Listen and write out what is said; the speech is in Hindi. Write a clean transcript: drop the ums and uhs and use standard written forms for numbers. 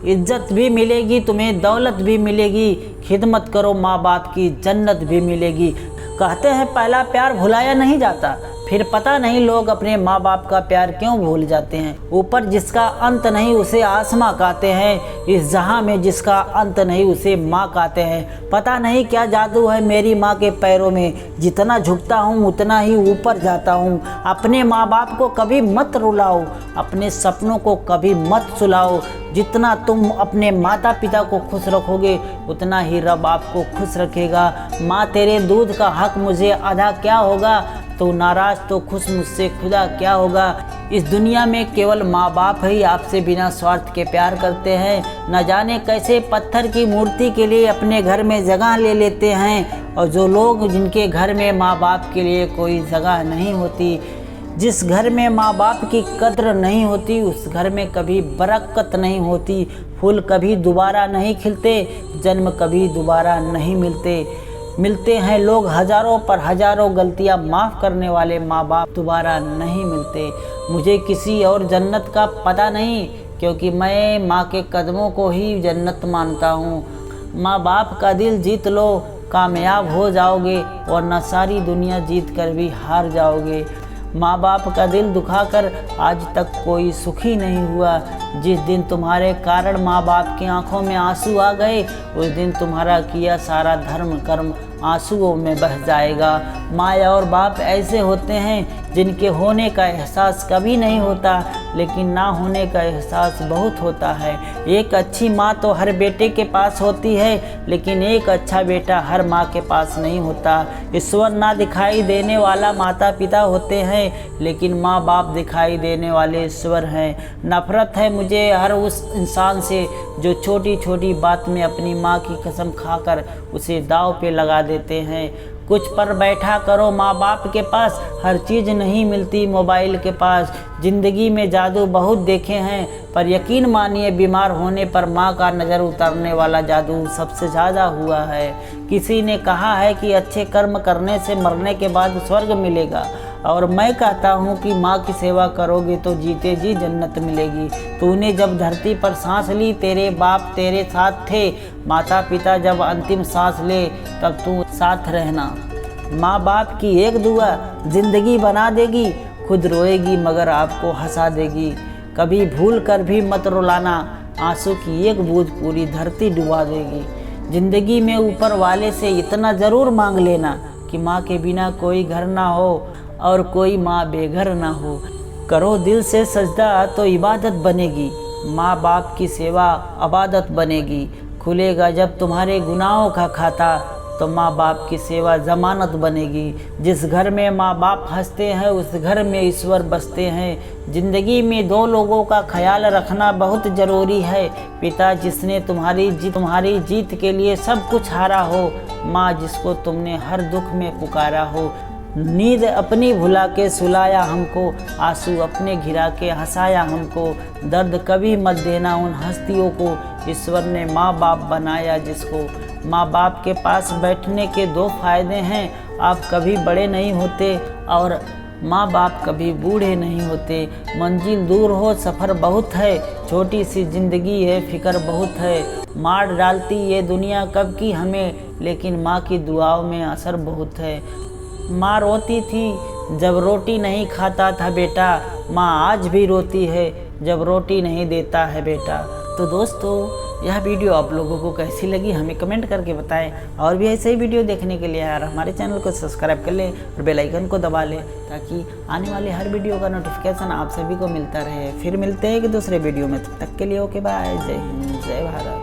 इज्जत भी मिलेगी, तुम्हें दौलत भी मिलेगी, खिदमत करो माँ बाप की जन्नत भी मिलेगी। कहते हैं पहला प्यार भुलाया नहीं जाता, फिर पता नहीं लोग अपने माँ बाप का प्यार क्यों भूल जाते हैं। ऊपर जिसका अंत नहीं उसे आसमां कहते हैं, इस जहां में जिसका अंत नहीं उसे माँ कहते हैं। पता नहीं क्या जादू है मेरी माँ के पैरों में, जितना झुकता हूँ उतना ही ऊपर जाता हूँ। अपने माँ बाप को कभी मत रुलाओ, अपने सपनों को कभी मत सुलाओ। जितना तुम अपने माता पिता को खुश रखोगे उतना ही रब आपको खुश रखेगा। माँ तेरे दूध का हक मुझे अदा क्या होगा, तो नाराज तो खुश मुझसे खुदा क्या होगा। इस दुनिया में केवल माँ बाप ही आपसे बिना स्वार्थ के प्यार करते हैं। न जाने कैसे पत्थर की मूर्ति के लिए अपने घर में जगह ले लेते हैं, और जो लोग जिनके घर में माँ बाप के लिए कोई जगह नहीं होती, जिस घर में माँ बाप की कद्र नहीं होती उस घर में कभी बरकत नहीं होती। फूल कभी दोबारा नहीं खिलते, जन्म कभी दोबारा नहीं मिलते हैं लोग हजारों पर हजारों गलतियां माफ़ करने वाले माँ बाप दोबारा नहीं मिलते। मुझे किसी और जन्नत का पता नहीं, क्योंकि मैं माँ के कदमों को ही जन्नत मानता हूँ। माँ बाप का दिल जीत लो, कामयाब हो जाओगे, वरना सारी दुनिया जीत कर भी हार जाओगे। माँ बाप का दिल दुखाकर आज तक कोई सुखी नहीं हुआ। जिस दिन तुम्हारे कारण माँ बाप की आंखों में आंसू आ गए, उस दिन तुम्हारा किया सारा धर्म कर्म आंसुओं में बह जाएगा। माँ और बाप ऐसे होते हैं जिनके होने का एहसास कभी नहीं होता, लेकिन ना होने का एहसास बहुत होता है। एक अच्छी माँ तो हर बेटे के पास होती है, लेकिन एक अच्छा बेटा हर माँ के पास नहीं होता। ईश्वर ना दिखाई देने वाला माता पिता होते हैं, लेकिन माँ बाप दिखाई देने वाले ईश्वर हैं। नफरत है मुझे हर उस इंसान से जो छोटी छोटी बात में अपनी माँ की कसम खाकर उसे दांव पे लगा देते हैं। कुछ पर बैठा करो माँ बाप के पास, हर चीज़ नहीं मिलती मोबाइल के पास। ज़िंदगी में जादू बहुत देखे हैं, पर यकीन मानिए बीमार होने पर माँ का नज़र उतारने वाला जादू सबसे ज़्यादा हुआ है। किसी ने कहा है कि अच्छे कर्म करने से मरने के बाद स्वर्ग मिलेगा, और मैं कहता हूँ कि माँ की सेवा करोगे तो जीते जी जन्नत मिलेगी। तूने जब धरती पर सांस ली तेरे बाप तेरे साथ थे, माता पिता जब अंतिम सांस ले तब तू साथ रहना। माँ बाप की एक दुआ जिंदगी बना देगी, खुद रोएगी मगर आपको हंसा देगी। कभी भूल कर भी मत रुलाना, आंसू की एक बूंद पूरी धरती डुबा देगी। जिंदगी में ऊपर वाले से इतना ज़रूर मांग लेना कि माँ के बिना कोई घर ना हो और कोई माँ बेघर ना हो। करो दिल से सजदा तो इबादत बनेगी, माँ बाप की सेवा अबादत बनेगी। खुलेगा जब तुम्हारे गुनाहों का खाता, तो माँ बाप की सेवा ज़मानत बनेगी। जिस घर में माँ बाप हंसते हैं उस घर में ईश्वर बसते हैं। ज़िंदगी में दो लोगों का ख्याल रखना बहुत ज़रूरी है, पिता जिसने तुम्हारी जीत के लिए सब कुछ हारा हो, माँ जिसको तुमने हर दुख में पुकारा हो। नींद अपनी भुला के सुलाया हमको, आंसू अपने घिरा के हंसाया हमको। दर्द कभी मत देना उन हस्तियों को, ईश्वर ने माँ बाप बनाया जिसको। माँ बाप के पास बैठने के दो फायदे हैं, आप कभी बड़े नहीं होते और माँ बाप कभी बूढ़े नहीं होते। मंजिल दूर हो सफ़र बहुत है, छोटी सी ज़िंदगी है फिक्र बहुत है। मार डालती ये दुनिया कब की हमें, लेकिन माँ की दुआओं में असर बहुत है। माँ रोती थी जब रोटी नहीं खाता था बेटा, माँ आज भी रोती है जब रोटी नहीं देता है बेटा। तो दोस्तों यह वीडियो आप लोगों को कैसी लगी हमें कमेंट करके बताएं, और भी ऐसे ही वीडियो देखने के लिए यार हमारे चैनल को सब्सक्राइब कर लें और बेल आइकन को दबा लें, ताकि आने वाले हर वीडियो का नोटिफिकेशन आप सभी को मिलता रहे। फिर मिलते हैं कि दूसरे वीडियो में, तब तक के लिए ओके बाय, जय हिंद जय भारत।